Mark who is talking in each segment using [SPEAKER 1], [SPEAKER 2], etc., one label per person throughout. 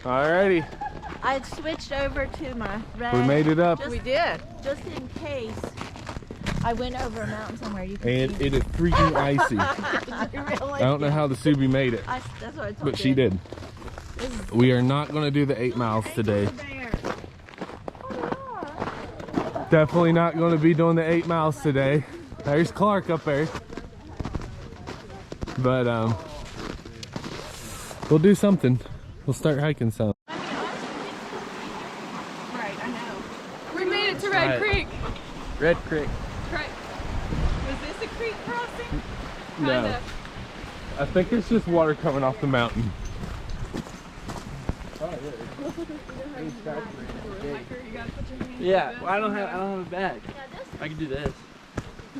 [SPEAKER 1] Alrighty.
[SPEAKER 2] I switched over to my red.
[SPEAKER 1] We made it up.
[SPEAKER 3] We did.
[SPEAKER 2] Just in case I went over a mountain somewhere. You can
[SPEAKER 1] And
[SPEAKER 2] see.
[SPEAKER 1] it is freaking icy.
[SPEAKER 2] Really?
[SPEAKER 1] I don't know how the Subi made it,
[SPEAKER 2] That's what I told
[SPEAKER 1] but
[SPEAKER 2] you.
[SPEAKER 1] she did. We are not going to do the 8 miles today. Definitely not going to be doing the 8 miles today. There's Clark up there. But we'll do something. We'll start hiking some.
[SPEAKER 3] Right, I know. We made it to Red Creek.
[SPEAKER 1] Red Creek.
[SPEAKER 3] Right. Was this a creek crossing?
[SPEAKER 1] No.
[SPEAKER 3] Kinda.
[SPEAKER 1] I think it's just water coming off the mountain.
[SPEAKER 4] Yeah, well, I don't have a bag. I can do this.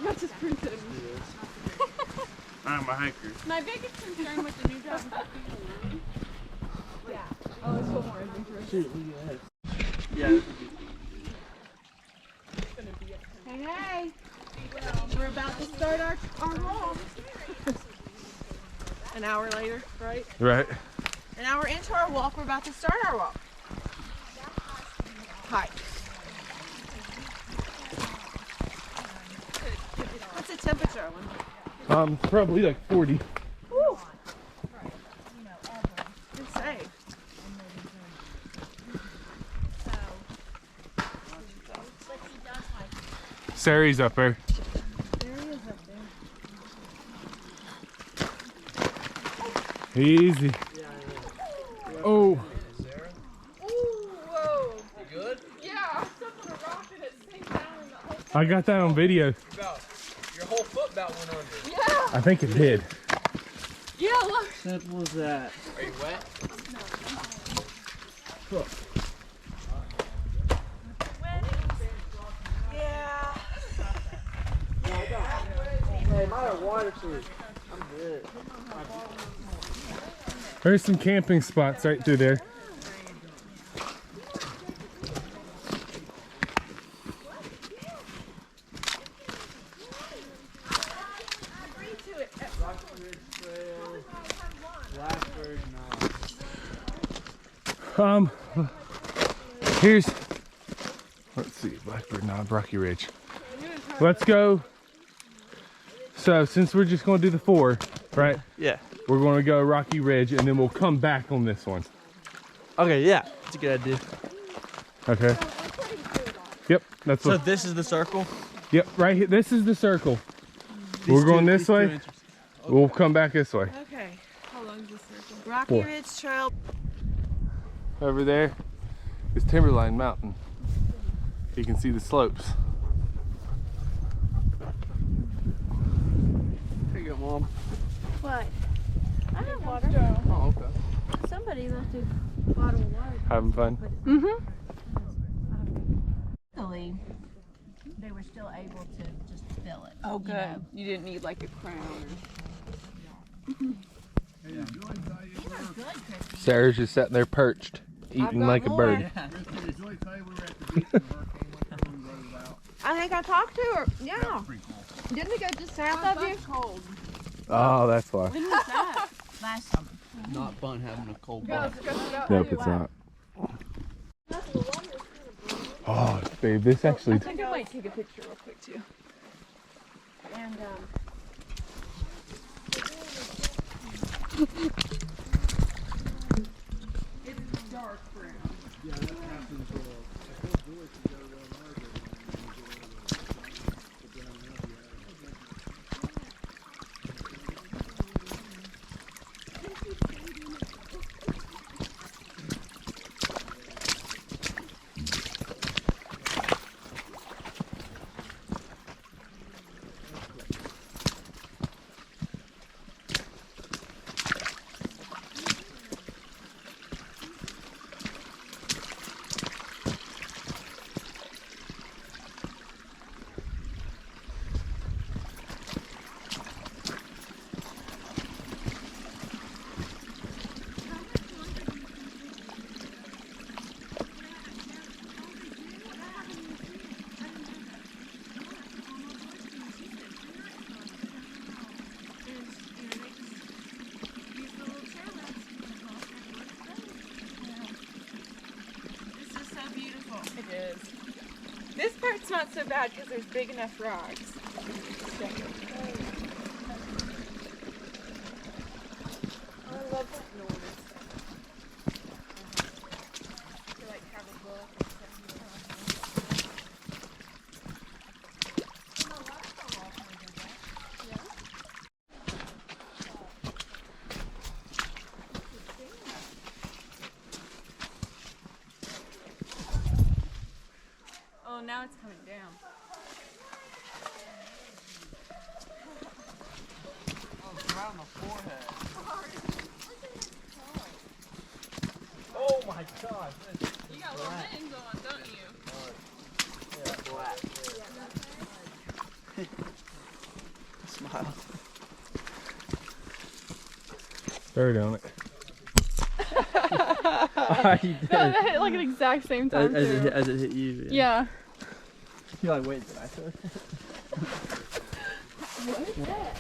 [SPEAKER 3] That's just printed.
[SPEAKER 1] I'm a hiker.
[SPEAKER 3] My biggest concern with the new job is that people. Yeah. Oh, it's a little more adventurous.
[SPEAKER 4] Shoot, look at this. Yeah.
[SPEAKER 3] Hey. We're about to start our walk. An hour later, right?
[SPEAKER 1] Right.
[SPEAKER 3] An hour into our walk, we're about to start our walk. Hike. What's the temperature?
[SPEAKER 1] Probably like 40.
[SPEAKER 3] Woo. Good save.
[SPEAKER 1] Sari's up there. Easy. Oh.
[SPEAKER 3] Whoa.
[SPEAKER 4] You good?
[SPEAKER 3] Yeah, I stepped on a rock and it sank down in the whole.
[SPEAKER 1] I got that on video.
[SPEAKER 4] Your whole foot about went under.
[SPEAKER 3] Yeah.
[SPEAKER 1] I think it did.
[SPEAKER 3] Yeah, look.
[SPEAKER 4] Simple as that. Are you wet?
[SPEAKER 3] Yeah.
[SPEAKER 4] Hey, my water suit. I'm good.
[SPEAKER 1] There's some camping spots right through there.
[SPEAKER 4] Blackbird,
[SPEAKER 1] Here's, let's see, Blackbird Knob, Rocky Ridge. Let's go. So since we're just going to do the 4, right?
[SPEAKER 4] Yeah.
[SPEAKER 1] We're going to go Rocky Ridge and then we'll come back on this one.
[SPEAKER 4] Okay, yeah. That's a good idea.
[SPEAKER 1] Okay. Yep, that's
[SPEAKER 4] So
[SPEAKER 1] what.
[SPEAKER 4] this is the circle?
[SPEAKER 1] Yep, right here. This is the circle. We're going this way.
[SPEAKER 4] Okay.
[SPEAKER 1] We'll come back this way.
[SPEAKER 3] Okay. How long is this circle? Rocky
[SPEAKER 1] 4.
[SPEAKER 3] Ridge Trail.
[SPEAKER 1] Over there is Timberline Mountain. You can see the slopes.
[SPEAKER 4] Here you go, Mom.
[SPEAKER 2] What? I have water.
[SPEAKER 4] Oh, okay.
[SPEAKER 2] Somebody left a bottle of water.
[SPEAKER 1] Having fun?
[SPEAKER 3] Mm-hmm.
[SPEAKER 2] Luckily, they were still able to just fill it.
[SPEAKER 3] Oh,
[SPEAKER 2] you
[SPEAKER 3] good.
[SPEAKER 2] know.
[SPEAKER 3] You didn't need like a crown.
[SPEAKER 2] They were good, Christy.
[SPEAKER 1] Sarah's just sitting there perched, eating
[SPEAKER 3] got
[SPEAKER 1] like a
[SPEAKER 3] more.
[SPEAKER 1] bird.
[SPEAKER 3] I think I talked to her. Yeah. Didn't we go just south of you? Cold.
[SPEAKER 1] Oh, that's why.
[SPEAKER 3] When was that?
[SPEAKER 2] Last summer.
[SPEAKER 4] Not fun having a cold bath.
[SPEAKER 1] Nope, it's not. Oh, babe, this actually.
[SPEAKER 3] I think I might take a picture real quick too.
[SPEAKER 2] And
[SPEAKER 3] It's dark brown. This part's not so bad because there's big enough rocks. I love that noise. To like have a book and stuff. Oh, now it's coming down.
[SPEAKER 4] Oh, it's around the forehead. Oh my gosh.
[SPEAKER 3] You got little mittens on, don't you?
[SPEAKER 4] Yeah, black. Smile.
[SPEAKER 1] Bird on it.
[SPEAKER 4] You did.
[SPEAKER 3] That hit like an exact same time
[SPEAKER 4] As
[SPEAKER 3] too.
[SPEAKER 4] it hit you.
[SPEAKER 3] Yeah.
[SPEAKER 4] You're like, wait, did I throw it?
[SPEAKER 3] What is that?